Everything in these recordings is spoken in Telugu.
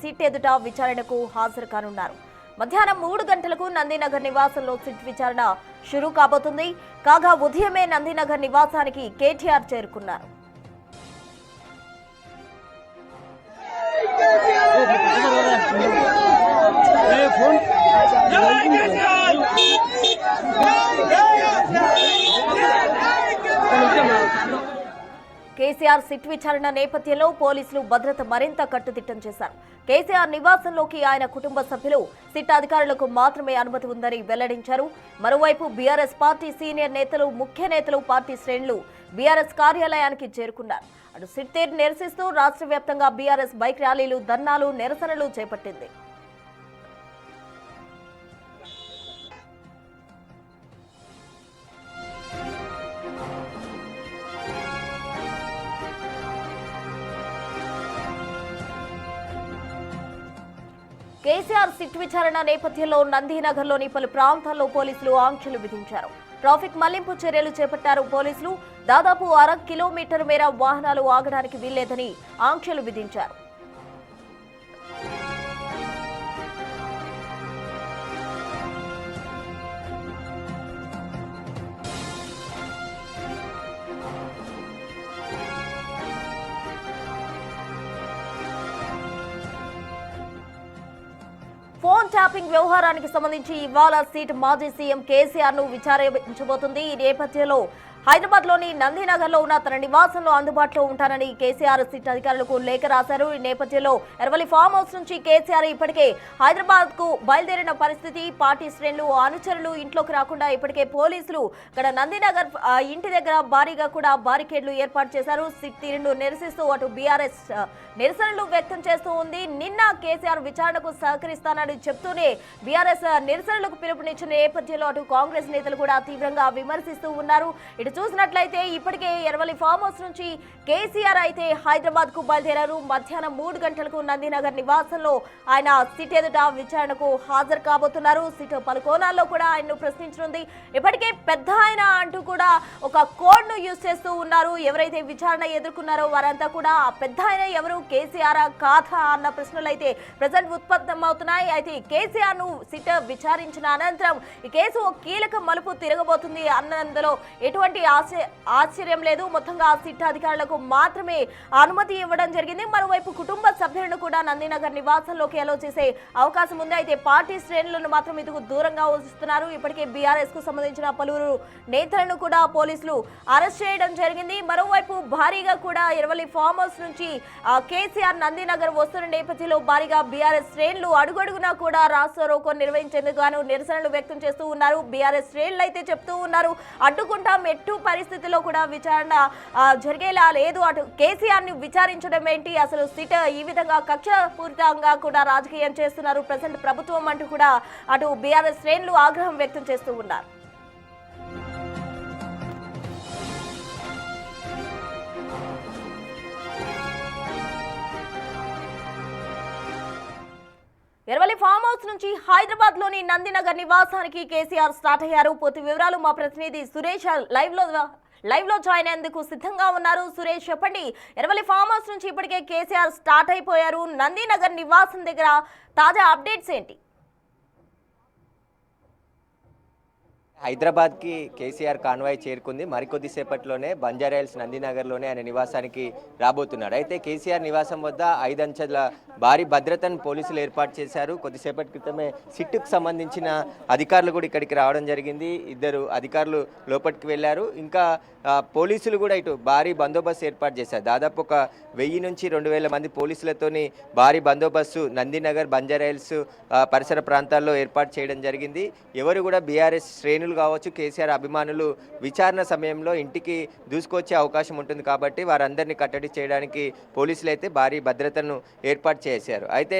సిట్ ఎదుట విచారణకు హాజరు కానున్నారు. మధ్యాహ్నం 3 గంటలకు నందినగర్ నివాసంలో సిట్ విచారణ షురూ కాబోతుంది. కాగా ఉదయమే నందినగర్ నివాసానికి కేటీఆర్ చేరుకున్నారు. కేసీఆర్ సిట్ విచారణ నేపథ్యంలో పోలీసులు భద్రత మరింత కట్టుదిట్టం చేశారు. కేసీఆర్ నివాసంలోకి ఆయన కుటుంబ సభ్యులు, సిట్ అధికారులకు మాత్రమే అనుమతి ఉందని వెల్లడించారు. మరోవైపు బీఆర్ఎస్ పార్టీ సీనియర్ నేతలు, ముఖ్య నేతలు, పార్టీ శ్రేణులు బీఆర్ఎస్ కార్యాలయానికి చేరుకున్నారు. అటు సిట్ తీరు నిరసిస్తూ రాష్ట్ర వ్యాప్తంగా బీఆర్ఎస్ బైక్ ర్యాలీలు, ధర్నాలు, నిరసనలు చేపట్టింది. కేసీఆర్ సిట్ విచారణ నేపథ్యంలో నందినగర్లోని పలు ప్రాంతాల్లో పోలీసులు ఆంక్షలు విధించారు. ట్రాఫిక్ మళ్లింపు చర్యలు చేపట్టారు పోలీసులు. దాదాపు 1/2 కిలోమీటర్ మేర వాహనాలు ఆగడానికి వీల్లేదని ఆంక్షలు విధించారు. ఫోన్ ట్యాపింగ్ వ్యవహారానికి సంబంధించి ఇవాళ సిట్ మాజీ సీఎం కేసీఆర్ ను విచారించబోతుంది. ఈ నేపథ్యంలో హైదరాబాద్ లోని నందినగర్ లో ఉన్న తన నివాసంలో అందుబాటులో ఉంటానని కేసీఆర్ సిట్ అధికారులకు లేఖ రాశారు. ఈ నేపథ్యంలో ఎర్వలి ఫామ్ హౌస్ నుంచి కేసీఆర్ ఇప్పటికే హైదరాబాద్ కు బయలుదేరిన పరిస్థితి. పార్టీ శ్రేణులు, అనుచరులు ఇంట్లోకి రాకుండా ఇప్పటికే పోలీసులు ఇక్కడ నందినగర్ ఇంటి దగ్గర భారీగా కూడా బారికేడ్లు ఏర్పాటు చేశారు. సిట్ తీరును నిరసిస్తూ అటు బీఆర్ఎస్ నిరసనలు వ్యక్తం చేస్తూ ఉంది. నిన్న కేసీఆర్ విచారణకు సహకరిస్తానని చెప్తూనే బీఆర్ఎస్ నిరసనలకు పిలుపునిచ్చిన నేపథ్యంలో అటు కాంగ్రెస్ నేతలు కూడా తీవ్రంగా విమర్శిస్తూ ఉన్నారు. ఇటు చూసినట్లయితే ఇప్పటికే ఎర్వలి ఫామ్ హౌస్ నుంచి కేసీఆర్ అయితే హైదరాబాద్ కు బయలుదేరారు. మధ్యాహ్నం 3 గంటలకు నందినగర్ నివాసంలో ఆయన సిట్ ఎదుట విచారణకు హాజరు కాబోతున్నారు. సిట్ పలు కోణాల్లో కూడా ఆయన్ను ప్రశ్నించనుంది. ఇప్పటికే పెద్ద ఆయన అంటూ కూడా ఒక కోడ్ ను యూజ్ చేస్తూ ఉన్నారు. ఎవరైతే విచారణ ఎదుర్కొన్నారో వారంతా కూడా పెద్ద ఆయన ఎవరు, కేసీఆర్ కాదా అన్న ప్రశ్నలు అయితే ప్రజెంట్ ఉత్పన్నమవుతున్నాయి. అయితే కేసీఆర్ ను సిట్ విచారించిన అనంతరం ఈ కేసు కీలక మలుపు తిరగబోతుంది అన్నందులో ఎటువంటి ఆశ్చర్యం లేదు. మొత్తంగా సిట్ అధికారులకు మాత్రమే అనుమతి ఇవ్వడం జరిగింది. మరోవైపు కుటుంబ సభ్యులను కూడా నందినగర్ నివాసంలోకి అలో చేసే అవకాశం ఉంది. అయితే పార్టీ శ్రేణులను మాత్రం ఇందుకు దూరంగా ఉంచుతున్నారు. ఇప్పటికే బీఆర్ఎస్ కు సంబంధించిన పలువురు నేతలను కూడా పోలీసులు అరెస్ట్ చేయడం జరిగింది. మరోవైపు భారీగా కూడా ఎర్వలి ఫామ్ హౌస్ నుంచి కేసీఆర్ నందినగర్ వస్తున్న నేపథ్యంలో భారీగా బీఆర్ఎస్ శ్రేణులు అడుగడుగునా కూడా రాస్తారోకో నిర్వహించేందుకు గాను నిరసనలు వ్యక్తం చేస్తూ ఉన్నారు. బీఆర్ఎస్ శ్రేణులు అయితే చెప్తూ ఉన్నారు, అడ్డుకుంటాం, ఎట్టి పరిస్థితుల్లో కూడా విచారణ జరిగేలా లేదు. అటు కేసీఆర్ ని విచారించడం ఏంటి, అసలు సిట్ ఈ విధంగా కక్షపూరితంగా కూడా రాజకీయం చేస్తున్నారు ప్రజెంట్ ప్రభుత్వం అంటూ కూడా అటు బీఆర్ఎస్ శ్రేణులు ఆగ్రహం వ్యక్తం చేస్తూ ఉన్నారు. ఎర్వలి ఫామ్ హౌస్ నుంచి హైదరాబాద్ లోని నందినగర్ నివాసానికి కేసీఆర్ స్టార్ట్ అయ్యారు. పూర్తి వివరాలు మా ప్రతినిధి సురేష్ లైవ్ లో జాయిన్ అయ్యేందుకు సిద్ధంగా ఉన్నారు. సురేష్, చెప్పండి, ఎర్వలి ఫామ్ హౌస్ నుంచి ఇప్పటికే కేసీఆర్ స్టార్ట్ అయిపోయారు. నందినగర్ నివాసం దగ్గర తాజా అప్డేట్స్ ఏంటి? హైదరాబాద్కి కేసీఆర్ కాన్వాయ్ చేరుకుంది. మరికొద్దిసేపట్లోనే బంజారాహిల్స్ నందినగర్లోనే ఆయన నివాసానికి రాబోతున్నారు. అయితే కేసీఆర్ నివాసం వద్ద 5 అంచెల భారీ భద్రతను పోలీసులు ఏర్పాటు చేశారు. కొద్దిసేపటి క్రితమే సిట్టుకు సంబంధించిన అధికారులు కూడా ఇక్కడికి రావడం జరిగింది. 2 అధికారులు లోపలికి వెళ్ళారు. ఇంకా పోలీసులు కూడా ఇటు భారీ బందోబస్తు ఏర్పాటు చేశారు. దాదాపు ఒక 1000 నుంచి 2000 మంది పోలీసులతోని భారీ బందోబస్తు నందినగర్, బంజారాహిల్స్ పరిసర ప్రాంతాల్లో ఏర్పాటు చేయడం జరిగింది. ఎవరు కూడా బీఆర్ఎస్ శ్రేణులు కావచ్చు, కేసీఆర్ అభిమానులు విచారణ సమయంలో ఇంటికి దూసుకొచ్చే అవకాశం ఉంటుంది కాబట్టి వారందరినీ కట్టడి చేయడానికి పోలీసులు అయితే భారీ భద్రతను ఏర్పాటు చేశారు. అయితే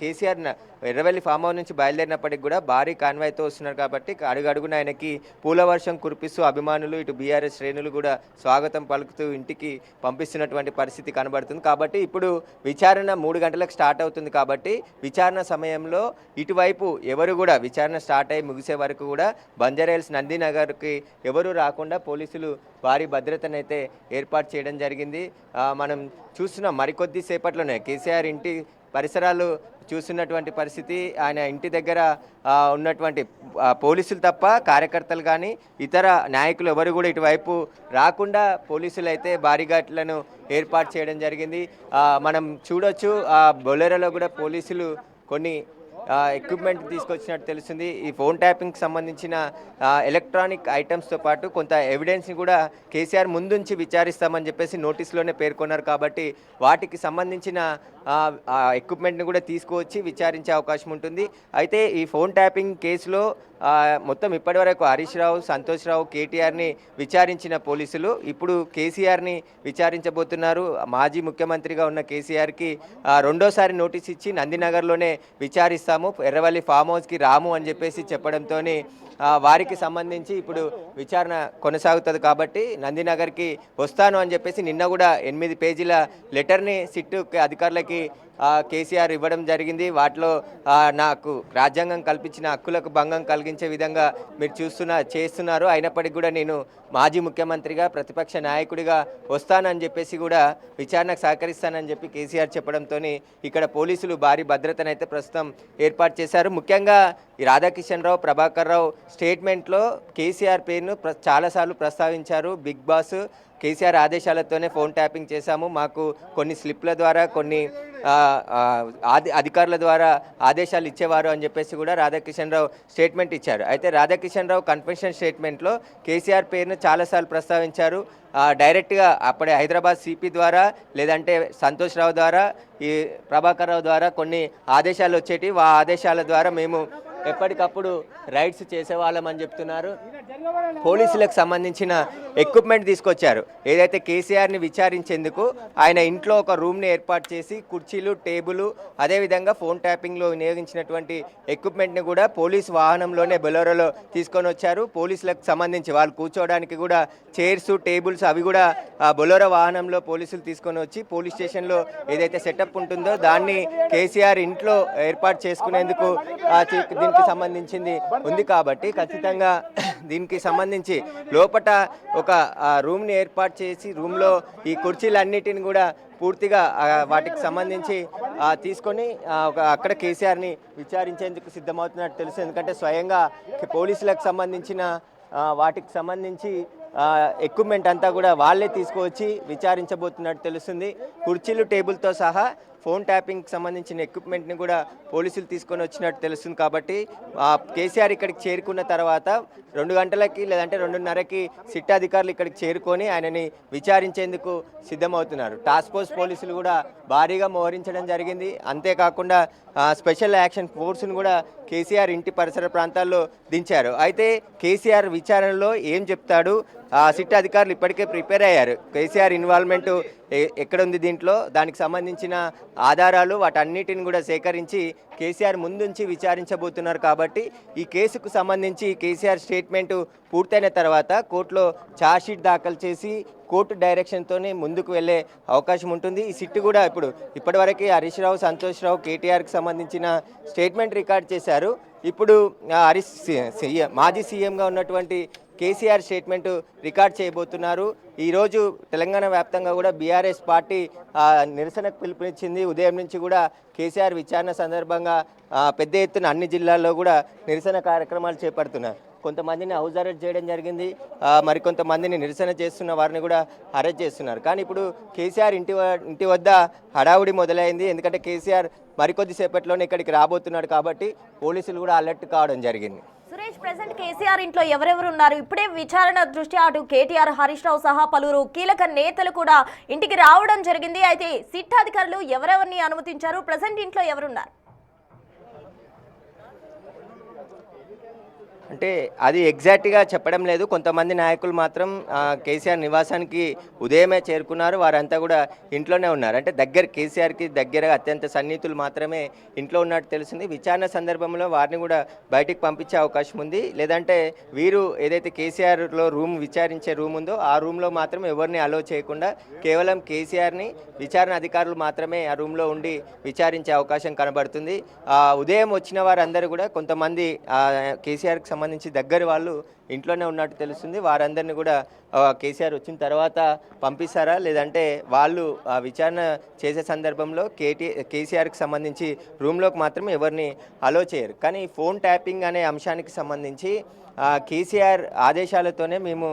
కేసీఆర్ ఎర్రవెల్లి ఫామ్ హౌస్ నుంచి బయలుదేరినప్పటికి కూడా భారీ కాన్వాయ్తో వస్తున్నారు కాబట్టి అడుగడుగున ఆయనకి పూల వర్షం కురిపిస్తూ అభిమానులు, ఇటు బీఆర్ఎస్ శ్రేణులు కూడా స్వాగతం పలుకుతూ ఇంటికి పంపిస్తున్నటువంటి పరిస్థితి కనబడుతుంది. కాబట్టి ఇప్పుడు విచారణ 3 గంటలకు స్టార్ట్ అవుతుంది కాబట్టి విచారణ సమయంలో ఇటువైపు ఎవరు కూడా విచారణ స్టార్ట్ అయ్యి ముగిసే వరకు కూడా బంజారాహిల్స్ నందినగర్కి ఎవరు రాకుండా పోలీసులు భారీ భద్రతనైతే ఏర్పాటు చేయడం జరిగింది. మనం చూస్తున్నాం మరికొద్ది సేపట్లోనే కేసీఆర్ ఇంటి పరిసరాలు చూస్తున్నటువంటి పరిస్థితి. ఆయన ఇంటి దగ్గర ఉన్నటువంటి పోలీసులు తప్ప కార్యకర్తలు కానీ ఇతర నాయకులు ఎవరు కూడా ఇటువైపు రాకుండా పోలీసులు అయితే బారిగాట్లను ఏర్పాటు చేయడం జరిగింది. మనం చూడొచ్చు బొలెరోలో కూడా పోలీసులు కొన్ని ఎక్విప్మెంట్ తీసుకొచ్చినట్టు తెలుస్తుంది. ఈ ఫోన్ ట్యాపింగ్కి సంబంధించిన ఎలక్ట్రానిక్ ఐటమ్స్తో పాటు కొంత ఎవిడెన్స్ని కూడా కేసీఆర్ ముందుంచి విచారిస్తామని చెప్పేసి నోటీసులోనే పేర్కొన్నారు. కాబట్టి వాటికి సంబంధించిన ఎక్విప్మెంట్ని కూడా తీసుకువచ్చి విచారించే అవకాశం ఉంటుంది. అయితే ఈ ఫోన్ ట్యాపింగ్ కేసులో మొత్తం ఇప్పటివరకు హరీష్ రావు, సంతోష్ రావు, కేటీఆర్ని విచారించిన పోలీసులు ఇప్పుడు కేసీఆర్ని విచారించబోతున్నారు. మాజీ ముఖ్యమంత్రిగా ఉన్న కేసీఆర్కి రెండోసారి నోటీస్ ఇచ్చి నందినగర్లోనే విచారిస్తాము, ఎర్రవల్లి ఫామ్ హౌస్కి రాము అని చెప్పేసి చెప్పడంతో వారికి సంబంధించి ఇప్పుడు విచారణ కొనసాగుతుంది. కాబట్టి నందినగర్కి వస్తాను అని చెప్పేసి నిన్న కూడా 8 పేజీల లెటర్ని సిట్టు అధికారులకి కేసీఆర్ ఇవ్వడం జరిగింది. వాటిలో నాకు రాజ్యాంగం కల్పించిన హక్కులకు భంగం కలిగించే విధంగా మీరు చేస్తున్నారు, అయినప్పటికీ కూడా నేను మాజీ ముఖ్యమంత్రిగా ప్రతిపక్ష నాయకుడిగా వస్తానని చెప్పేసి కూడా విచారణకు సహకరిస్తానని చెప్పి కేసీఆర్ చెప్పడంతో ఇక్కడ పోలీసులు భారీ భద్రతను అయితే ప్రస్తుతం ఏర్పాటు చేశారు. ముఖ్యంగా ఈ రాధాకిషన్ రావు, ప్రభాకర్ రావు స్టేట్మెంట్లో కేసీఆర్ పేరును చాలాసార్లు ప్రస్తావించారు. బిగ్ బాస్ కేసీఆర్ ఆదేశాలతోనే ఫోన్ ట్యాపింగ్ చేశాము, మాకు కొన్ని స్లిప్ల ద్వారా కొన్ని అధికారుల ద్వారా ఆదేశాలు ఇచ్చేవారు అని చెప్పేసి కూడా రాధాకిషన్ రావు స్టేట్మెంట్ ఇచ్చారు. అయితే రాధాకిషన్ రావు కన్ఫెషన్ స్టేట్మెంట్లో కేసీఆర్ పేరును చాలాసార్లు ప్రస్తావించారు. డైరెక్ట్గా అప్పుడే హైదరాబాద్ సిపి ద్వారా లేదంటే సంతోష్ రావు ద్వారా ఈ ప్రభాకర్ రావు ద్వారా కొన్ని ఆదేశాలు వచ్చేటి, ఆ ఆదేశాల ద్వారా మేము ఎప్పటికప్పుడు రైడ్స్ చేసేవాళ్ళమని చెప్తున్నారు. పోలీసులకు సంబంధించిన ఎక్విప్మెంట్ తీసుకొచ్చారు. ఏదైతే కేసీఆర్ని విచారించేందుకు ఆయన ఇంట్లో ఒక రూమ్ని ఏర్పాటు చేసి కుర్చీలు, టేబుల్, అదేవిధంగా ఫోన్ ట్యాపింగ్లో వినియోగించినటువంటి ఎక్విప్మెంట్ని కూడా పోలీస్ వాహనంలోనే బొలెరోలో తీసుకొని వచ్చారు. పోలీసులకు సంబంధించి వాళ్ళు కూర్చోవడానికి కూడా చైర్స్, టేబుల్స్ అవి కూడా బొలెరో వాహనంలో పోలీసులు తీసుకొని వచ్చి పోలీస్ స్టేషన్లో ఏదైతే సెటప్ ఉంటుందో దాన్ని కేసీఆర్ ఇంట్లో ఏర్పాటు చేసుకునేందుకు దీనికి సంబంధించింది ఉంది. కాబట్టి ఖచ్చితంగా దీనికి సంబంధించి లోపట ఒక రూమ్ని ఏర్పాటు చేసి రూమ్లో ఈ కుర్చీలన్నిటిని కూడా పూర్తిగా వాటికి సంబంధించి తీసుకొని అక్కడ కేసీఆర్ని విచారించేందుకు సిద్ధమవుతున్నట్టు తెలుసు. ఎందుకంటే స్వయంగా పోలీసులకు సంబంధించిన వాటికి సంబంధించి ఎక్విప్మెంట్ అంతా కూడా వాళ్ళే తీసుకువచ్చి విచారించబోతున్నట్టు తెలుస్తుంది. కుర్చీలు, టేబుల్తో సహా ఫోన్ ట్యాపింగ్కి సంబంధించిన ఎక్విప్మెంట్ని కూడా పోలీసులు తీసుకొని వచ్చినట్టు తెలుస్తుంది. కాబట్టి కేసీఆర్ ఇక్కడికి చేరుకున్న తర్వాత 2 గంటలకి లేదంటే 2:30కి సిట్ అధికారులు ఇక్కడికి చేరుకొని ఆయనని విచారించేందుకు సిద్ధమవుతున్నారు. టాస్క్ ఫోర్స్ పోలీసులు కూడా భారీగా మోహరించడం జరిగింది. అంతేకాకుండా స్పెషల్ యాక్షన్ ఫోర్స్ను కూడా కేసీఆర్ ఇంటి పరిసర ప్రాంతాల్లో దించారు. అయితే కేసీఆర్ విచారణలో ఏం చెప్తాడు, సిట్ అధికారులు ఇప్పటికే ప్రిపేర్ అయ్యారు. కేసీఆర్ ఇన్వాల్వ్మెంట్ ఎక్కడుంది దీంట్లో, దానికి సంబంధించిన ఆధారాలు వాటన్నిటిని కూడా సేకరించి కేసీఆర్ ముందుంచి విచారించబోతున్నారు. కాబట్టి ఈ కేసుకు సంబంధించి కేసీఆర్ స్టేట్మెంటు పూర్తయిన తర్వాత కోర్టులో ఛార్జ్షీట్ దాఖలు చేసి కోర్టు డైరెక్షన్తోనే ముందుకు వెళ్ళే అవకాశం ఉంటుంది. ఈ సిట్ కూడా ఇప్పటివరకు హరీష్ రావు, సంతోష్ రావు, కేటీఆర్కి సంబంధించిన స్టేట్మెంట్ రికార్డ్ చేశారు. ఇప్పుడు మాజీ సీఎంగా ఉన్నటువంటి కేసీఆర్ స్టేట్మెంటు రికార్డ్ చేయబోతున్నారు. ఈరోజు తెలంగాణ వ్యాప్తంగా కూడా బీఆర్ఎస్ పార్టీ నిరసనకు పిలుపునిచ్చింది. ఉదయం నుంచి కూడా కేసీఆర్ విచారణ సందర్భంగా పెద్ద ఎత్తున అన్ని జిల్లాల్లో కూడా నిరసన కార్యక్రమాలు చేపడుతున్నారు. కొంతమందిని హౌస్ అరెస్ట్ చేయడం జరిగింది, మరికొంతమందిని నిరసన చేస్తున్న వారిని కూడా అరెస్ట్ చేస్తున్నారు. కానీ ఇప్పుడు కేసీఆర్ ఇంటి వద్ద హడావుడి మొదలైంది. ఎందుకంటే కేసీఆర్ మరికొద్దిసేపట్లోనే ఇక్కడికి రాబోతున్నాడు. కాబట్టి పోలీసులు కూడా అలర్ట్ కావడం జరిగింది. సురేష్, ప్రెసెంట్ కేసీఆర్ ఇంట్లో ఎవరెవరు ఉన్నారు? ఇప్పుడే విచారణ దృష్ట్యా అటు కేటీఆర్, హరీష్ రావు సహా పలువురు కీలక నేతలు కూడా ఇంటికి రావడం జరిగింది. అయితే సిట్ అధికారులు ఎవరెవరిని అనుమతించారు? ప్రెసెంట్ ఇంట్లో ఎవరున్నారు? అంటే అది ఎగ్జాక్ట్గా చెప్పడం లేదు. కొంతమంది నాయకులు మాత్రం కేసీఆర్ నివాసానికి ఉదయమే చేరుకున్నారు. వారంతా కూడా ఇంట్లోనే ఉన్నారు. అంటే కేసీఆర్కి దగ్గరగా అత్యంత సన్నిహితులు మాత్రమే ఇంట్లో ఉన్నట్టు తెలిసింది. విచారణ సందర్భంలో వారిని కూడా బయటికి పంపించే అవకాశం ఉంది. లేదంటే వీరు ఏదైతే కేసీఆర్లో విచారించే రూమ్ ఉందో ఆ రూమ్లో మాత్రం ఎవరిని అలో చేయకుండా కేవలం కేసీఆర్ని విచారణ అధికారులు మాత్రమే ఆ రూమ్లో ఉండి విచారించే అవకాశం కనబడుతుంది. ఉదయం వచ్చిన వారందరూ కూడా కొంతమంది కేసీఆర్కి సంబంధించి దగ్గర వాళ్ళు ఇంట్లోనే ఉన్నట్టు తెలుస్తుంది. వారందరినీ కూడా కేసీఆర్ వచ్చిన తర్వాత పంపిస్తారా, లేదంటే వాళ్ళు విచారణ చేసే సందర్భంలో కేసీఆర్కి సంబంధించి రూమ్లోకి మాత్రం ఎవరిని అలో చేయరు. కానీ ఫోన్ ట్యాపింగ్ అనే అంశానికి సంబంధించి కేసీఆర్ ఆదేశాలతోనే మేము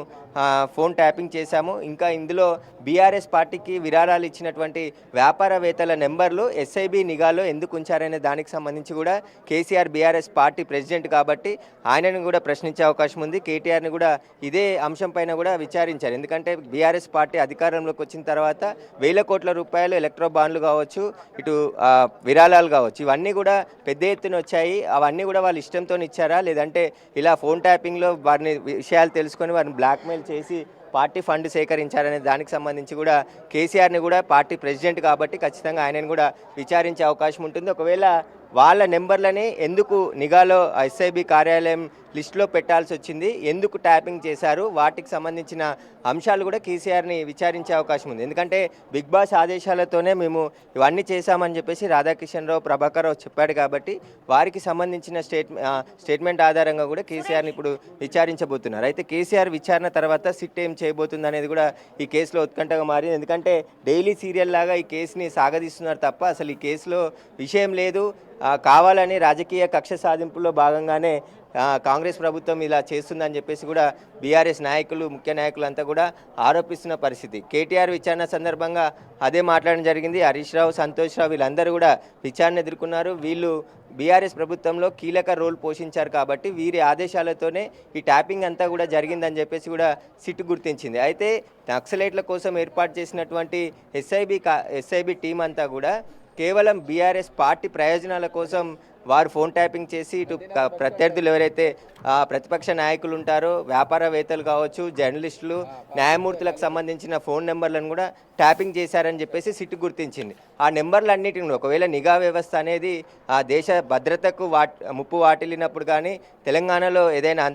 ఫోన్ ట్యాపింగ్ చేశాము. ఇంకా ఇందులో బీఆర్ఎస్ పార్టీకి విరాళాలు ఇచ్చినటువంటి వ్యాపారవేత్తల నెంబర్లు ఎస్ఐబి నిఘాలో ఎందుకు ఉంచారనే దానికి సంబంధించి కూడా కేసీఆర్ బీఆర్ఎస్ పార్టీ ప్రెసిడెంట్ కాబట్టి ఆయనను కూడా ప్రశ్నించే అవకాశం ఉంది. కేటీఆర్ని కూడా ఇదే అంశం పైన కూడా విచారించారు. ఎందుకంటే బీఆర్ఎస్ పార్టీ అధికారంలోకి వచ్చిన తర్వాత వేల కోట్ల రూపాయలు ఎలక్ట్రో బాండ్లు కావచ్చు, ఇటు విరాళాలు కావచ్చు, ఇవన్నీ కూడా పెద్ద ఎత్తున వచ్చాయి. అవన్నీ కూడా వాళ్ళ ఇష్టంతో ఇచ్చారా, లేదంటే ఇలా ఫోన్ ట్యాపింగ్లో వారిని విషయాలు తెలుసుకొని వారిని బ్లాక్మెయిల్ చేసి పార్టీ ఫండ్ సేకరించారనే దానికి సంబంధించి కూడా కేసీఆర్ని కూడా పార్టీ ప్రెసిడెంట్ కాబట్టి ఖచ్చితంగా ఆయనను కూడా విచారించే అవకాశం ఉంటుంది. ఒకవేళ వాళ్ళ నెంబర్లని ఎందుకు నిఘాలో ఎస్ఐబి కార్యాలయం లిస్టులో పెట్టాల్సి వచ్చింది, ఎందుకు ట్యాపింగ్ చేశారు, వాటికి సంబంధించిన అంశాలు కూడా కేసీఆర్ని విచారించే అవకాశం ఉంది. ఎందుకంటే బిగ్ బాస్ ఆదేశాలతోనే మేము ఇవన్నీ చేశామని చెప్పేసి రాధాకిషన్ రావు, ప్రభాకర్ రావు చెప్పాడు కాబట్టి వారికి సంబంధించిన స్టేట్మెంట్ ఆధారంగా కూడా కేసీఆర్ని ఇప్పుడు విచారించబోతున్నారు. అయితే కేసీఆర్ విచారణ తర్వాత సిట్ ఏం చేయబోతుంది అనేది కూడా ఈ కేసులో ఉత్కంఠగా మారింది. ఎందుకంటే డైలీ సీరియల్ లాగా ఈ కేసుని సాగదీస్తున్నారు తప్ప అసలు ఈ కేసులో విషయం లేదు. కావాలని రాజకీయ కక్ష సాధింపులో భాగంగానే కాంగ్రెస్ ప్రభుత్వం ఇలా చేస్తుందని చెప్పేసి కూడా బీఆర్ఎస్ నాయకులు, ముఖ్య నాయకులు అంతా కూడా ఆరోపిస్తున్న పరిస్థితి. కేటీఆర్ విచారణ సందర్భంగా అదే మాట్లాడడం జరిగింది. హరీష్ రావు, సంతోష్ రావు వీళ్ళందరూ కూడా విచారణ ఎదుర్కొన్నారు. వీళ్ళు బీఆర్ఎస్ ప్రభుత్వంలో కీలక రోల్ పోషించారు కాబట్టి వీరి ఆదేశాలతోనే ఈ ట్యాపింగ్ అంతా కూడా జరిగిందని చెప్పేసి కూడా సిట్ గుర్తించింది. అయితే నక్సలైట్ల కోసం ఏర్పాటు చేసినటువంటి ఎస్ఐబి టీం అంతా కూడా కేవలం బీఆర్ఎస్ పార్టీ ప్రయోజనాల కోసం వారు ఫోన్ ట్యాపింగ్ చేసి ఇటు ప్రత్యర్థులు ఎవరైతే ప్రతిపక్ష నాయకులు ఉంటారో, వ్యాపారవేత్తలు కావచ్చు, జర్నలిస్టులు, న్యాయమూర్తులకు సంబంధించిన ఫోన్ నెంబర్లను కూడా ట్యాపింగ్ చేశారని చెప్పేసి సిట్ గుర్తించింది. ఆ నెంబర్లన్నిటిని ఒకవేళ నిఘా వ్యవస్థ అనేది ఆ దేశ భద్రతకు ముప్పు వాటిల్లినప్పుడు కానీ, తెలంగాణలో ఏదైనా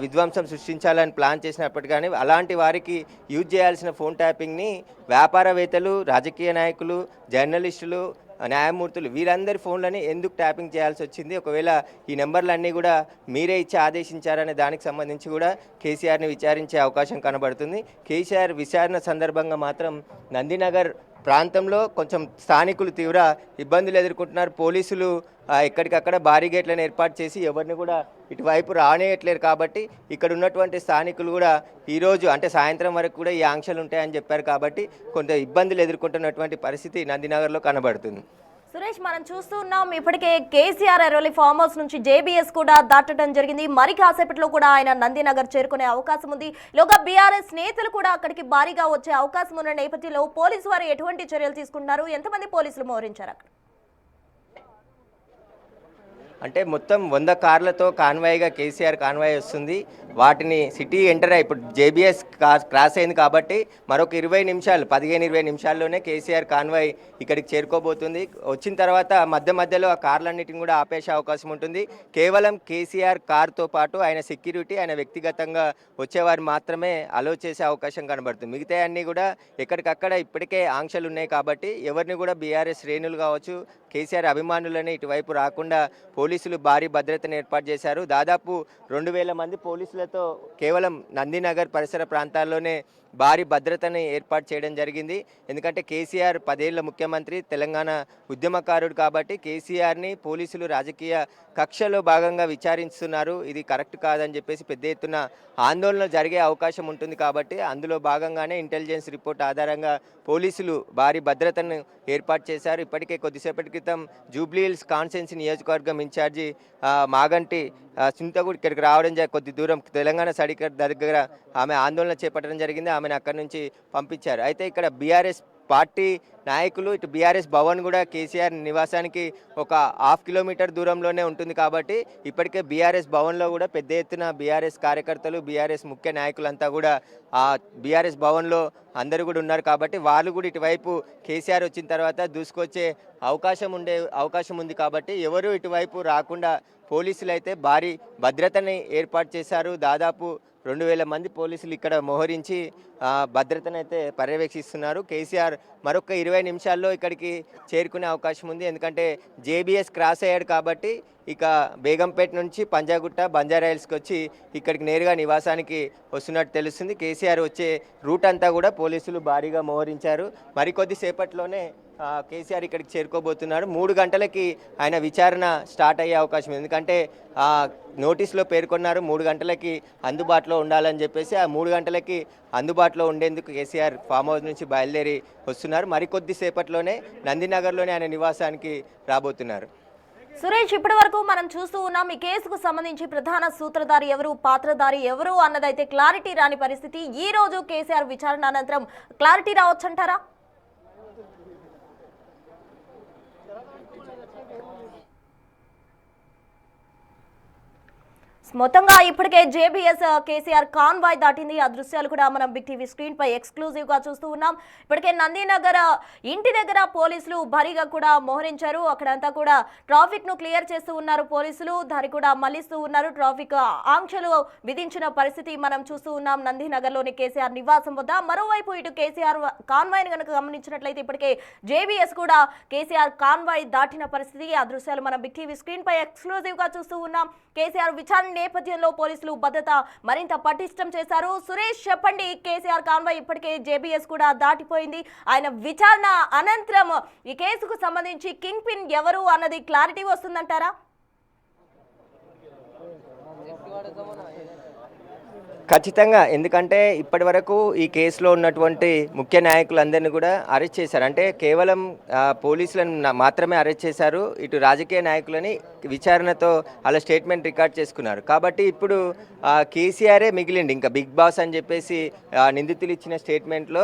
విధ్వంసం సృష్టించాలని ప్లాన్ చేసినప్పుడు కానీ అలాంటి వారికి యూజ్ చేయాల్సిన ఫోన్ ట్యాపింగ్ని వ్యాపారవేత్తలు, రాజకీయ నాయకులు, జర్నలిస్టులు, న్యాయమూర్తులు వీరందరి ఫోన్లని ఎందుకు ట్యాపింగ్ చేయాల్సి వచ్చింది, ఒకవేళ ఈ నెంబర్లన్నీ కూడా మీరే ఇచ్చి ఆదేశించారనే దానికి సంబంధించి కూడా కేసీఆర్ని విచారించే అవకాశం కనబడుతుంది. కేసీఆర్ విచారణ సందర్భంగా మాత్రం నందినగర్ ప్రాంతంలో కొంచెం స్థానికులు తీవ్ర ఇబ్బందులు ఎదుర్కొంటున్నారు. పోలీసులు ఎక్కడికక్కడ భారీ గేట్లను ఏర్పాటు చేసి ఎవరిని కూడా ఇటువైపు రానేయట్లేరు కాబట్టి ఇక్కడ ఉన్నటువంటి స్థానికులు కూడా ఈరోజు అంటే సాయంత్రం వరకు కూడా ఈ ఆంక్షలు ఉంటాయని చెప్పారు కాబట్టి కొంత ఇబ్బందులు ఎదుర్కొంటున్నటువంటి పరిస్థితి నందినగర్లో కనబడుతుంది. సురేష్, మనం చూస్తూ ఉన్నాం ఇప్పటికే కేసీఆర్ ఎర్రవల్లి ఫామ్ హౌస్ నుంచి జేబీఎస్ కూడా దాటడం జరిగింది. మరి కాసేపట్లో కూడా ఆయన నందినగర్ చేరుకునే అవకాశం ఉంది. లోగా బీఆర్ఎస్ నేతలు కూడా అక్కడికి భారీగా వచ్చే అవకాశం ఉన్న నేపథ్యంలో పోలీసు వారు ఎటువంటి చర్యలు తీసుకుంటున్నారు, ఎంతమంది పోలీసులు మోహరించారు అక్కడ? అంటే మొత్తం 100 కార్లతో కాన్వాయ్గా కేసీఆర్ కాన్వాయ్ వస్తుంది. వాటిని సిటీ ఎంటర్ ఇప్పుడు జేబీఎస్ క్రాస్ అయింది కాబట్టి మరొక 15-20 నిమిషాల్లోనే కేసీఆర్ కాన్వాయ్ ఇక్కడికి చేరుకోబోతుంది. వచ్చిన తర్వాత మధ్యలో ఆ కార్లన్నిటిని కూడా ఆపేసే అవకాశం ఉంటుంది. కేవలం కేసీఆర్ కార్తో పాటు ఆయన సెక్యూరిటీ, ఆయన వ్యక్తిగతంగా వచ్చేవారు మాత్రమే అలో చేసే అవకాశం కనబడుతుంది. మిగతా అన్నీ కూడా ఎక్కడికక్కడ ఇప్పటికే ఆంక్షలు ఉన్నాయి కాబట్టి ఎవరిని కూడా బీఆర్ఎస్ శ్రేణులు కావచ్చు, కేసీఆర్ అభిమానులని ఇటువైపు రాకుండా పోలీసులు భారీ భద్రతను ఏర్పాటు చేశారు. దాదాపు 2000 మంది పోలీసులతో కేవలం నందినగర్ పరిసర ప్రాంతాల్లోనే భారీ భద్రతని ఏర్పాటు చేయడం జరిగింది. ఎందుకంటే కేసీఆర్ 10 ఏళ్ల ముఖ్యమంత్రి, తెలంగాణ ఉద్యమకారుడు కాబట్టి కేసీఆర్ని పోలీసులు రాజకీయ కక్షలో భాగంగా విచారిస్తున్నారు. ఇది కరెక్ట్ కాదని చెప్పేసి పెద్ద ఎత్తున ఆందోళన జరిగే అవకాశం ఉంటుంది కాబట్టి అందులో భాగంగానే ఇంటెలిజెన్స్ రిపోర్ట్ ఆధారంగా పోలీసులు భారీ భద్రతను ఏర్పాటు చేశారు. ఇప్పటికే కొద్దిసేపటి క్రితం జూబ్లీహిల్స్ కాన్స్టిట్యున్సీ నియోజకవర్గం ఇన్ఛార్జి మాగంటి సునీత కూడా ఇక్కడికి రావడం కొద్ది దూరం తెలంగాణ సడికర్ దగ్గర ఆమె ఆందోళన చేపట్టడం జరిగింది. ఆమెను అక్కడి నుంచి పంపించారు. అయితే ఇక్కడ బీఆర్ఎస్ పార్టీ నాయకులు ఇటు బీఆర్ఎస్ భవన్ కూడా కేసీఆర్ నివాసానికి ఒక 1/2 కిలోమీటర్ దూరంలోనే ఉంటుంది కాబట్టి ఇప్పటికే బీఆర్ఎస్ భవన్లో కూడా పెద్ద ఎత్తున బీఆర్ఎస్ కార్యకర్తలు, బీఆర్ఎస్ ముఖ్య నాయకులంతా కూడా ఆ బీఆర్ఎస్ భవన్లో అందరూ కూడా ఉన్నారు కాబట్టి వాళ్ళు కూడా ఇటువైపు కేసీఆర్ వచ్చిన తర్వాత దూసుకొచ్చే అవకాశం ఉంది కాబట్టి ఎవరు ఇటువైపు రాకుండా పోలీసులు అయితే భారీ భద్రతని ఏర్పాటు చేశారు. దాదాపు 2,000 మంది పోలీసులు ఇక్కడ మోహరించి భద్రతనైతే పర్యవేక్షిస్తున్నారు. కేసీఆర్ మరొక 20 నిమిషాల్లో ఇక్కడికి చేరుకునే అవకాశం ఉంది. ఎందుకంటే జేబీఎస్ క్రాస్ అయ్యాడు కాబట్టి ఇక బేగంపేట నుంచి పంజాగుట్ట బంజారాహిల్స్కి వచ్చి ఇక్కడికి నేరుగా నివాసానికి వస్తున్నట్టు తెలుస్తుంది. కేసీఆర్ వచ్చే రూట్ అంతా కూడా పోలీసులు భారీగా మోహరించారు. మరికొద్ది సేపట్లోనే కేసీఆర్ ఇక్కడికి చేరుకోబోతున్నారు. 3 గంటలకి ఆయన విచారణ స్టార్ట్ అయ్యే అవకాశం ఉంది. ఎందుకంటే నోటీసులో పేర్కొన్నారు 3 గంటలకి అందుబాటులో ఉండాలని చెప్పేసి. ఆ 3 గంటలకి అందుబాటులో ఉండేందుకు కేసీఆర్ ఫామ్ హౌస్ నుంచి బయలుదేరి వస్తున్నారు. మరికొద్ది సేపట్లోనే నందినగర్లోనే ఆయన నివాసానికి రాబోతున్నారు. సురేష్, ఇప్పటి వరకు మనం చూస్తూ ఉన్నాం ఈ కేసుకు సంబంధించి ప్రధాన సూత్రధారి ఎవరు, పాత్రధారి ఎవరు అన్నదైతే క్లారిటీ రాని పరిస్థితి. ఈ రోజు కేసీఆర్ విచారణ అనంతరం క్లారిటీ రావచ్చంటారా? మొత్తంగా ఇప్పటికే జేబీఎస్ కేసీఆర్ కాన్వాయ్ దాటింది. ఆ దృశ్యాలు కూడా మనం బిగ్ టీవీ స్క్రీన్ పై ఎక్స్క్లూజివ్ గా చూస్తూ ఉన్నాం. ఇప్పటికే నందినగర్ ఇంటి దగ్గర పోలీసులు భారీగా కూడా మోహరించారు. అక్కడంతా కూడా ట్రాఫిక్ ను క్లియర్ చేస్తూ ఉన్నారు పోలీసులు. దారి కూడా మళ్లిస్తూ ఉన్నారు. ట్రాఫిక్ ఆంక్షలు విధించిన పరిస్థితి మనం చూస్తూ ఉన్నాం నందినగర్ లోని కేసీఆర్ నివాసం వద్ద. మరోవైపు ఇటు కేసీఆర్ కాన్వాయ్ కనుక గమనించినట్లయితే ఇప్పటికే జేబీఎస్ కూడా కేసీఆర్ కాన్వాయ్ దాటిన పరిస్థితి. ఆ దృశ్యాలు మనం బిగ్ టీవీ స్క్రీన్ పై ఎక్స్క్లూజివ్ గా చూస్తూ ఉన్నాం. కేసీఆర్ విచారణ నేపథ్యంలో పోలీసులు భద్రత మరింత పటిష్టం చేశారు. సురేష్, చెప్పండి, కేసీఆర్ కాన్వాయ్ ఇప్పటికే జేబీఎస్ కూడా దాటిపోయింది. ఆయన విచారణ అనంతరం ఈ కేసుకు సంబంధించి కింగ్ పిన్ ఎవరు అన్నది క్లారిటీ వస్తుందంటారా? ఖచ్చితంగా. ఎందుకంటే ఇప్పటి వరకు ఈ కేసులో ఉన్నటువంటి ముఖ్య నాయకులందరినీ కూడా అరెస్ట్ చేశారు. అంటే కేవలం పోలీసులను మాత్రమే అరెస్ట్ చేశారు. ఇటు రాజకీయ నాయకులని విచారణతో అలా స్టేట్మెంట్ రికార్డ్ చేసుకున్నారు. కాబట్టి ఇప్పుడు కేసీఆరే మిగిలిండి. ఇంకా బిగ్ బాస్ అని చెప్పేసి నిందితులు ఇచ్చిన స్టేట్మెంట్లో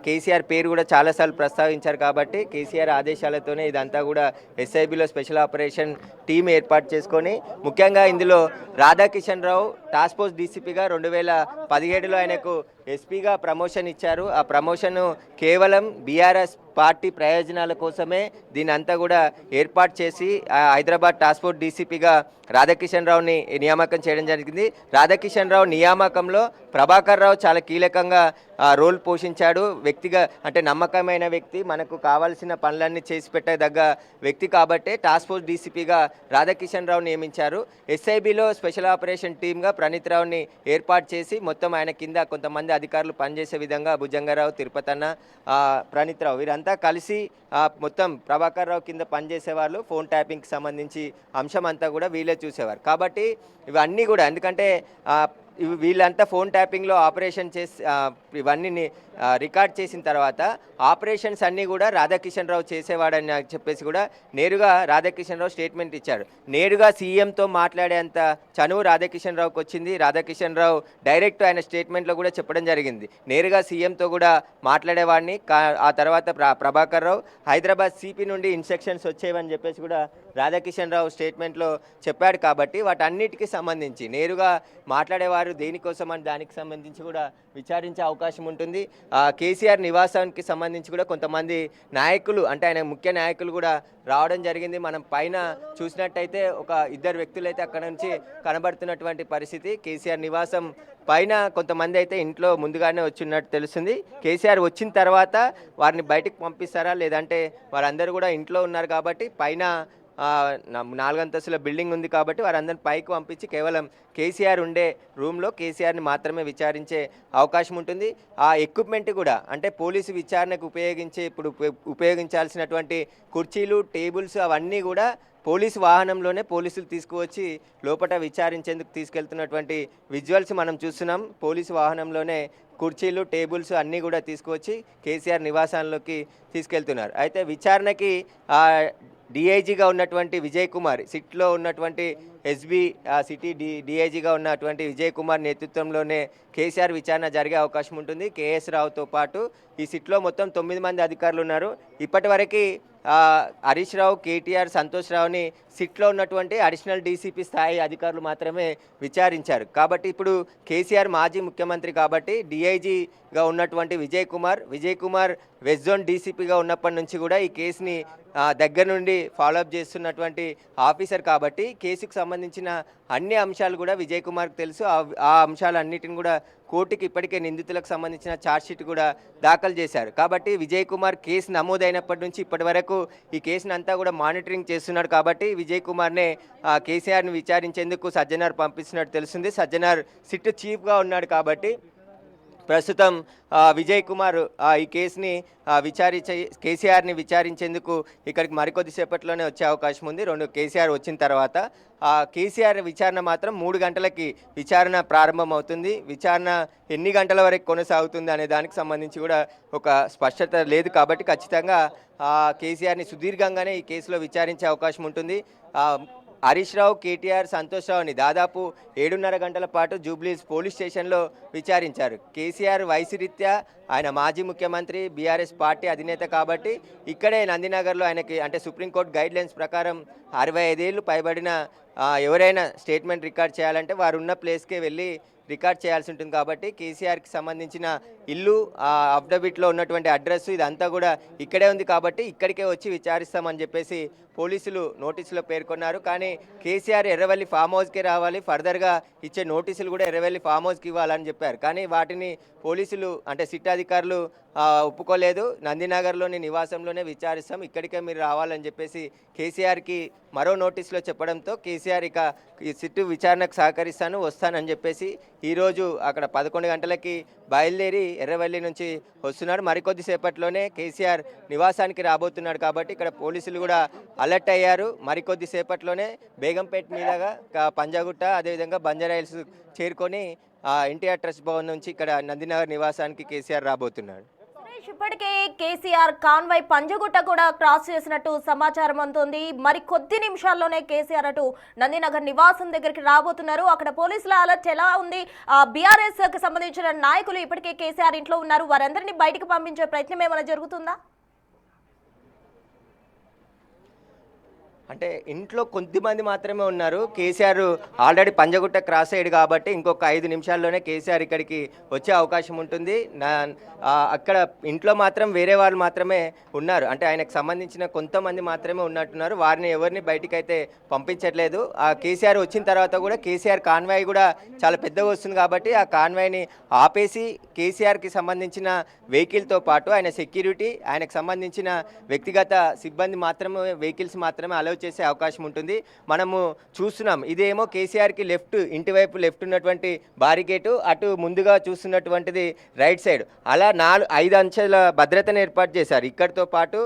కేసీఆర్ పేరు కూడా చాలాసార్లు ప్రస్తావించారు. కాబట్టి కేసీఆర్ ఆదేశాలతోనే ఇదంతా కూడా ఎస్ఐబిలో స్పెషల్ ఆపరేషన్ టీం ఏర్పాటు చేసుకొని, ముఖ్యంగా ఇందులో రాధాకిషన్ రావు టాస్క్ ఫోర్స్ డీసీపీగా 2017లో ఆయనకు ఎస్పీగా ప్రమోషన్ ఇచ్చారు. ఆ ప్రమోషన్ కేవలం బీఆర్ఎస్ పార్టీ ప్రయోజనాల కోసమే దీని అంతా కూడా ఏర్పాటు చేసి హైదరాబాద్ టాస్క్ ఫోర్స్ డీసీపీగా రాధాకిషన్ రావుని నియామకం చేయడం జరిగింది. రాధాకిషన్ రావు నియామకంలో ప్రభాకర్ రావు చాలా కీలకంగా రోల్ పోషించాడు. వ్యక్తిగా అంటే నమ్మకమైన వ్యక్తి, మనకు కావాల్సిన పనులన్నీ చేసి పెట్టదగ్గ వ్యక్తి కాబట్టే టాస్క్ ఫోర్స్ డీసీపీగా రాధాకిషన్ రావు నియమించారు. ఎస్ఐబిలో స్పెషల్ ఆపరేషన్ టీమ్గా ప్రణీత్ రావుని ఏర్పాటు చేసి మొత్తం ఆయన కింద కొంతమంది అధికారులు పనిచేసే విధంగా భుజంగారావు, తిరుపతన్న, ప్రణీత్ రావు వీరంతా కలిసి మొత్తం ప్రభాకర్ రావు కింద పనిచేసేవాళ్ళు. ఫోన్ ట్యాపింగ్కి సంబంధించి అంశం అంతా కూడా వీళ్ళే చూసేవారు. కాబట్టి ఇవన్నీ కూడా ఎందుకంటే వీళ్ళంతా ఫోన్ ట్యాపింగ్లో ఆపరేషన్ చేసి ఇవన్నీ రికార్డ్ చేసిన తర్వాత ఆపరేషన్స్ అన్నీ కూడా రాధాకిషన్ రావు చేసేవాడని చెప్పేసి కూడా నేరుగా రాధాకిషన్ రావు స్టేట్మెంట్ ఇచ్చాడు. నేరుగా సీఎంతో మాట్లాడేంత చనువు రాధాకిషన్ రావుకి వచ్చింది. రాధాకిషన్ రావు డైరెక్ట్ ఆయన స్టేట్మెంట్లో కూడా చెప్పడం జరిగింది, నేరుగా సీఎంతో కూడా మాట్లాడేవాడిని. ఆ తర్వాత ప్రభాకర్ రావు హైదరాబాద్ సిపి నుండి ఇన్స్ట్రక్షన్స్ వచ్చేవని చెప్పేసి కూడా రాధాకిషన్ రావు స్టేట్మెంట్లో చెప్పాడు. కాబట్టి వాటన్నిటికీ సంబంధించి నేరుగా మాట్లాడేవారు దేనికోసం అని దానికి సంబంధించి కూడా విచారించే అవకాశం ఉంటుంది. కేసీఆర్ నివాసానికి సంబంధించి కూడా కొంతమంది నాయకులు అంటే ఆయన ముఖ్య నాయకులు కూడా రావడం జరిగింది. మనం పైన చూసినట్టయితే ఒక 2 వ్యక్తులు అయితే అక్కడ నుంచి కనబడుతున్నటువంటి పరిస్థితి. కేసీఆర్ నివాసం పైన కొంతమంది అయితే ఇంట్లో ముందుగానే వచ్చినట్టు తెలుస్తుంది. కేసీఆర్ వచ్చిన తర్వాత వారిని బయటికి పంపిస్తారా లేదంటే వారందరూ కూడా ఇంట్లో ఉన్నారు కాబట్టి పైన 4 అంతస్తుల బిల్డింగ్ ఉంది కాబట్టి వారందరిని పైకి పంపించి కేవలం కేసీఆర్ ఉండే రూమ్లో కేసీఆర్ని మాత్రమే విచారించే అవకాశం ఉంటుంది. ఆ ఎక్విప్మెంట్ కూడా అంటే పోలీసు విచారణకు ఇప్పుడు ఉపయోగించాల్సినటువంటి కుర్చీలు, టేబుల్స్ అవన్నీ కూడా పోలీసు వాహనంలోనే పోలీసులు తీసుకువచ్చి లోపల విచారించేందుకు తీసుకెళ్తున్నటువంటి విజువల్స్ మనం చూస్తున్నాం. పోలీసు వాహనంలోనే కుర్చీలు, టేబుల్స్ అన్నీ కూడా తీసుకువచ్చి కేసీఆర్ నివాసాల్లోకి తీసుకెళ్తున్నారు. అయితే విచారణకి డిఐజీగా ఉన్నటువంటి విజయ్ కుమార్, సిట్లో ఉన్నటువంటి ఎస్బీ సిటీ డిఐజీగా ఉన్నటువంటి విజయ్ కుమార్ నేతృత్వంలోనే కేసీఆర్ విచారణ జరిగే అవకాశం ఉంటుంది. కేఎస్ రావుతో పాటు ఈ సిట్లో మొత్తం 9 మంది అధికారులు ఉన్నారు. ఇప్పటి వరకు హరీష్ రావు, కేటీఆర్, సంతోష్ రావుని సిట్లో ఉన్నటువంటి అడిషనల్ డీసీపీ స్థాయి అధికారులు మాత్రమే విచారించారు. కాబట్టి ఇప్పుడు కేసీఆర్ మాజీ ముఖ్యమంత్రి కాబట్టి డిఐజీగా ఉన్నటువంటి విజయ్ కుమార్ వెస్ట్ జోన్ డీసీపీగా ఉన్నప్పటి నుంచి కూడా ఈ కేసుని దగ్గర నుండి ఫాలోఅప్ చేస్తున్నటువంటి ఆఫీసర్ కాబట్టి కేసుకు సంబంధించిన అన్ని అంశాలు కూడా విజయ్ కుమార్కి తెలుసు. ఆ అంశాలన్నిటిని కూడా కోర్టుకి ఇప్పటికే నిందితులకు సంబంధించిన ఛార్జ్షీట్ కూడా దాఖలు చేశారు. కాబట్టి విజయ్ కుమార్ కేసు నమోదైనప్పటి నుంచి ఇప్పటి వరకు ఈ కేసును అంతా కూడా మానిటరింగ్ చేస్తున్నాడు. కాబట్టి విజయ్ కుమార్నే కేసీఆర్ని విచారించేందుకు సజ్జనార్ పంపిస్తున్నట్టు తెలుస్తుంది. సజ్జనార్ సిట్ చీఫ్గా ఉన్నాడు కాబట్టి ప్రస్తుతం విజయ్ కుమార్ ఈ కేసుని కేసీఆర్ని విచారించేందుకు ఇక్కడికి మరికొద్దిసేపట్లోనే వచ్చే అవకాశం ఉంది. కేసీఆర్ వచ్చిన తర్వాత కేసీఆర్ విచారణ మాత్రం 3 గంటలకి విచారణ ప్రారంభమవుతుంది. విచారణ ఎన్ని గంటల వరకు కొనసాగుతుంది అనే దానికి సంబంధించి కూడా ఒక స్పష్టత లేదు. కాబట్టి ఖచ్చితంగా కేసీఆర్ని సుదీర్ఘంగానే ఈ కేసులో విచారించే అవకాశం ఉంటుంది. హరీష్ రావు, కేటీఆర్, సంతోష్ రావుని దాదాపు 7:30 గంటల పాటు జూబ్లీహిల్స్ పోలీస్ స్టేషన్లో విచారించారు. కేసీఆర్ వయసు రీత్యా ఆయన మాజీ ముఖ్యమంత్రి, బీఆర్ఎస్ పార్టీ అధినేత కాబట్టి ఇక్కడే నందినగర్లో ఆయనకి అంటే సుప్రీంకోర్టు గైడ్లైన్స్ ప్రకారం 65 ఏళ్ళు పైబడిన ఎవరైనా స్టేట్మెంట్ రికార్డ్ చేయాలంటే వారు ఉన్న ప్లేస్కే వెళ్ళి రికార్డ్ చేయాల్సి ఉంటుంది. కాబట్టి కేసీఆర్కి సంబంధించిన ఇల్లు, అఫిడవిట్లో ఉన్నటువంటి అడ్రస్ ఇదంతా కూడా ఇక్కడే ఉంది. కాబట్టి ఇక్కడికే వచ్చి విచారిస్తామని చెప్పేసి పోలీసులు నోటీసులో పేర్కొన్నారు. కానీ కేసీఆర్ ఎర్రవల్లి ఫామ్ హౌస్కే రావాలి, ఫర్దర్గా ఇచ్చే నోటీసులు కూడా ఎర్రవల్లి ఫామ్ హౌస్కి ఇవ్వాలని చెప్పారు. కానీ వాటిని పోలీసులు అంటే సిట్ అధికారులు ఒప్పుకోలేదు. నందినగర్లోని నివాసంలోనే విచారిస్తాం, ఇక్కడికే మీరు రావాలని చెప్పేసి కేసీఆర్కి మరో నోటీసులో చెప్పడంతో కేసీఆర్ ఇక ఈ సిట్టు విచారణకు సహకరిస్తాను, వస్తానని చెప్పేసి ఈరోజు అక్కడ 11 గంటలకి బయలుదేరి ఎర్రవల్లి నుంచి వస్తున్నాడు. మరికొద్దిసేపట్లోనే కేసీఆర్ నివాసానికి రాబోతున్నాడు. కాబట్టి ఇక్కడ పోలీసులు కూడా అలర్ట్ అయ్యారు. మరికొద్దిసేపట్లోనే బేగంపేట మీదుగా పంజాగుట్ట అదేవిధంగా బంజారాహిల్స్ చేరుకొని ఎన్టీఆర్ ట్రస్ట్ భవన్ నుంచి ఇక్కడ నందినగర్ నివాసానికి కేసీఆర్ రాబోతున్నాడు. ఇప్పటికే కేసీఆర్ కాన్వాయ్ పంజగుట్ట కూడా క్రాస్ చేసినట్టు సమాచారం అందుతుంది. మరి కొద్ది నిమిషాల్లోనే కేసీఆర్ అటు నందినగర్ నివాసం దగ్గరికి రాబోతున్నారు. అక్కడ పోలీసుల అలర్ట్ ఎలా ఉంది? బీఆర్ఎస్ కి సంబంధించిన నాయకులు ఇప్పటికే కేసీఆర్ ఇంట్లో ఉన్నారు. వారందరినీ బయటకు పంపించే ప్రయత్నం ఏమైనా జరుగుతుందా? అంటే ఇంట్లో కొద్దిమంది మాత్రమే ఉన్నారు. కేసీఆర్ ఆల్రెడీ పంజగుట్ట క్రాస్ అయ్యాడు కాబట్టి ఇంకొక 5 నిమిషాల్లోనే కేసీఆర్ ఇక్కడికి వచ్చే అవకాశం ఉంటుంది. అక్కడ ఇంట్లో మాత్రం వేరే వాళ్ళు మాత్రమే ఉన్నారు. అంటే ఆయనకు సంబంధించిన కొంతమంది మాత్రమే ఉన్నట్టున్నారు. వారిని ఎవరిని బయటికి అయితే పంపించట్లేదు. కేసీఆర్ వచ్చిన తర్వాత కూడా కేసీఆర్ కాన్వాయ్ కూడా చాలా పెద్దగా వస్తుంది కాబట్టి ఆ కాన్వాయ్ని ఆపేసి కేసీఆర్కి సంబంధించిన వెహికల్తో పాటు ఆయన సెక్యూరిటీ, ఆయనకు సంబంధించిన వ్యక్తిగత సిబ్బంది మాత్రమే వెహికల్స్ మాత్రమే అలౌ చేసే అవకాశం ఉంటుంది. మనము చూస్తున్నాం, ఇదేమో కేసీఆర్కి ఇంటివైపు లెఫ్ట్ ఉన్నటువంటి బారికేటు, అటు ముందుగా చూస్తున్నటువంటిది రైట్ సైడ్. అలా 5 అంచెల భద్రతను ఏర్పాటు చేశారు. ఇక్కడితో పాటు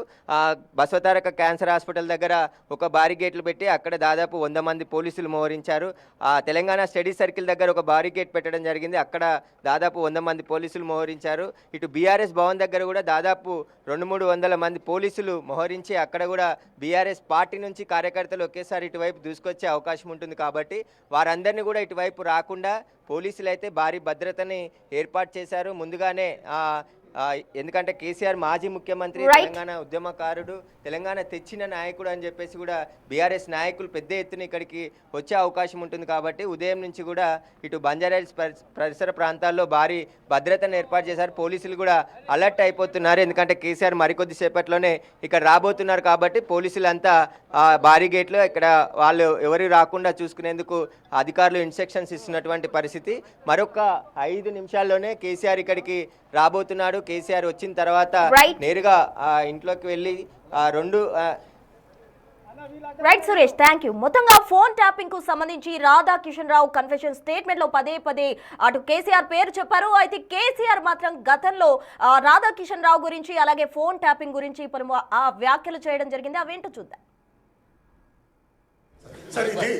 బసవతారక క్యాన్సర్ హాస్పిటల్ దగ్గర ఒక బారిగేట్లు పెట్టి అక్కడ దాదాపు 100 మంది పోలీసులు మోహరించారు. తెలంగాణ స్టడీ సర్కిల్ దగ్గర ఒక బారిగేట్ పెట్టడం జరిగింది. అక్కడ దాదాపు 100 మంది పోలీసులు మోహరించారు. ఇటు బీఆర్ఎస్ భవన్ దగ్గర కూడా దాదాపు 200-300 మంది పోలీసులు మోహరించి అక్కడ కూడా బీఆర్ఎస్ పార్టీ నుంచి కార్యకర్తలు ఒకేసారి ఇటువైపు దూసుకొచ్చే అవకాశం ఉంటుంది. కాబట్టి వారందరినీ కూడా ఇటువైపు రాకుండా పోలీసులు అయితే భారీ భద్రతని ఏర్పాటు చేశారు ముందుగానే. ఎందుకంటే కేసీఆర్ మాజీ ముఖ్యమంత్రి, తెలంగాణ ఉద్యమకారుడు, తెలంగాణ తెచ్చిన నాయకుడు అని చెప్పేసి కూడా బీఆర్ఎస్ నాయకులు పెద్ద ఎత్తున ఇక్కడికి వచ్చే అవకాశం ఉంటుంది. కాబట్టి ఉదయం నుంచి కూడా ఇటు బంజారాహిల్స్ పరిసర ప్రాంతాల్లో భారీ భద్రతను ఏర్పాటు చేశారు. పోలీసులు కూడా అలర్ట్ అయిపోతున్నారు. ఎందుకంటే కేసీఆర్ మరికొద్దిసేపట్లోనే ఇక్కడ రాబోతున్నారు కాబట్టి పోలీసులంతా భారీ గేట్లో ఇక్కడ వాళ్ళు ఎవరు రాకుండా చూసుకునేందుకు అధికారులు ఇన్స్ట్రక్షన్స్ ఇస్తున్నటువంటి పరిస్థితి. మరొక 5 నిమిషాల్లోనే కేసీఆర్ ఇక్కడికి రాబోతున్నాడు. కేసీఆర్ వచ్చిన తర్వాత నేరుగా ఇంట్లోకి వెళ్ళి రైట్ సురేష్, థ్యాంక్ యూ. మొత్తంగా ఫోన్ ట్యాపింగ్ కు సంబంధించి రాధాకిషన్ రావు కన్ఫెషన్ స్టేట్మెంట్ లో పదే అటు కేసీఆర్ పేరు చెప్పారు. అయితే కేసీఆర్ మాత్రం గతంలో రాధాకిషన్ రావు గురించి అలాగే ఫోన్ ట్యాపింగ్ గురించి పలు వ్యాఖ్యలు చేయడం జరిగింది. అవేంటో చూద్దాం. సార్, ఇది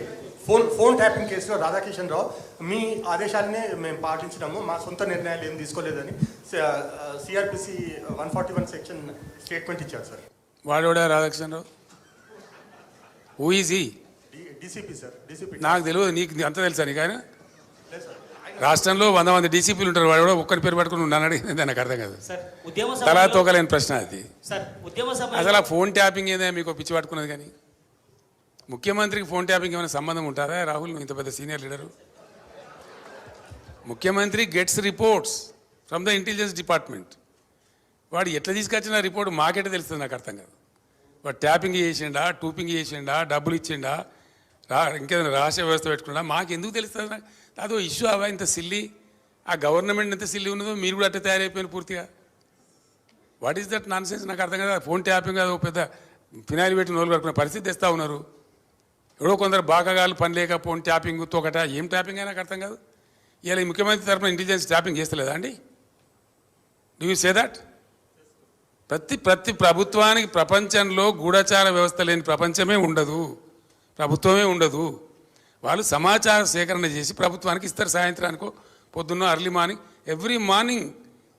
ఫోన్ ట్యాపింగ్ కేసులో రాధాకిషన్ రావు మీ ఆదేశాలనే మేము పాటించడము, మా సొంత నిర్ణయాలు ఏం తీసుకోలేదని సిఆర్పిసి 141 సెక్షన్ స్టేట్మెంట్ ఇచ్చారు సార్. వాడోడా Radhakishan Rao? Who is he? DCP sir. DCP నాకు తెలియదు, నీకు అంత తెలుసా? నీకు ఆయన రాష్ట్రంలో 100 మంది డీసీపీలు ఉంటారు. వాడు కూడా ఒక్కరి పేరు పట్టుకుని ఉన్నాను అడిగింది, నాకు అర్థం కాదు. తలా తోకలేని ప్రశ్న అది. అసలు ఆ ఫోన్ ట్యాపింగ్ ఏదైనా మీకు పిచ్చి పట్టుకున్నది? కానీ ముఖ్యమంత్రికి ఫోన్ ట్యాపింగ్ ఏమైనా సంబంధం ఉంటారా? రాహుల్, ఇంత పెద్ద సీనియర్ లీడరు. ముఖ్యమంత్రి gets reports from the intelligence department. వాడు ఎట్లా తీసుకొచ్చిన రిపోర్ట్ మాకెట్లా తెలుస్తుంది నాకు అర్థం కాదు. వాడు ట్యాపింగ్ చేసిండా, టూపింగ్ చేసిండా, డబ్బులు ఇచ్చిండా, ఇంకేదైనా రహస్య వ్యవస్థ పెట్టుకున్నా మాకు ఎందుకు తెలుస్తుంది? అదో ఇష్యూ అవా ఇంత సిల్లి, ఆ గవర్నమెంట్ ఎంత సిల్లి ఉన్నదో మీరు కూడా అట్లా తయారైపోయిన పూర్తిగా. What is that non sense నాకు అర్థం కదా. ఫోన్ ట్యాపింగ్ అది పెద్ద ఫినాయిల్ పెట్టి నోలు కడుకునే పరిస్థితి తెస్తూ ఉన్నారు. ఎవడో కొందరు బాగాగాలు పని లేక ఫోన్ ట్యాపింగ్ తోకట ఏం ట్యాపింగ్ అయినా నాకు అర్థం కాదు. ఇలా ముఖ్యమంత్రి తరఫున ఇంటెలిజెన్స్ ట్యాపింగ్ చేస్తలేదా అండి? Do you say that? ప్రతి ప్రభుత్వానికి ప్రపంచంలో గూఢచార వ్యవస్థ లేని ప్రపంచమే ఉండదు, ప్రభుత్వమే ఉండదు. వాళ్ళు సమాచార సేకరణ చేసి ప్రభుత్వానికి ఇస్తారు. సాయంత్రానికో పొద్దున్న early morning, every morning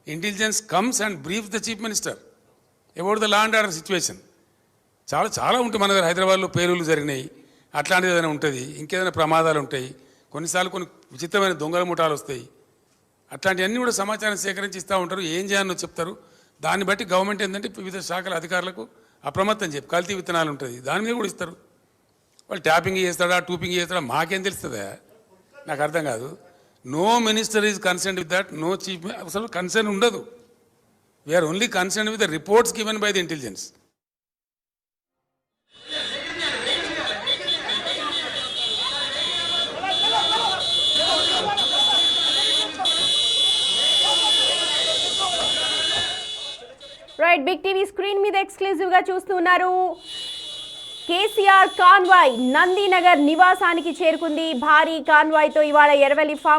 intelligence comes and brief the chief minister about the law and order situation. చాలా ఉంటాయి మన దగ్గర. హైదరాబాద్లో పేలుళ్ళు జరిగినాయి, అట్లాంటిది ఏదైనా ఉంటుంది, ఇంకేదైనా ప్రమాదాలు ఉంటాయి, కొన్నిసార్లు కొన్ని విచిత్రమైన దొంగల ముఠాలు వస్తాయి. అట్లాంటివన్నీ కూడా సమాచారం సేకరించి ఇస్తూ ఉంటారు. ఏం చేయాలో చెప్తారు. దాన్ని బట్టి గవర్నమెంట్ ఏంటంటే వివిధ శాఖల అధికారులకు అప్రమత్తం చెప్పి కల్తీ విత్తనాలు ఉంటుంది, దాని మీద కూడా ఇస్తారు. వాళ్ళు ట్యాపింగ్ చేస్తాడా, టూపింగ్ చేస్తాడా మాకేం తెలుస్తుందా? నాకు అర్థం కాదు. No minister is concern with that, no chief, అసలు కన్సర్న్ ఉండదు. We are only concern with the reports given by the intelligence. Right, big TV screen మీద ఎక్స్క్లూజివ్ గా చూస్తున్నారు. కేసీఆర్ కాన్వాయ్ నందినగర్ నివాసానికి చేరుకుంది. భారీ కాన్వాయ్ తో ఇవాళ ఎర్రవెల్లి ఫామ్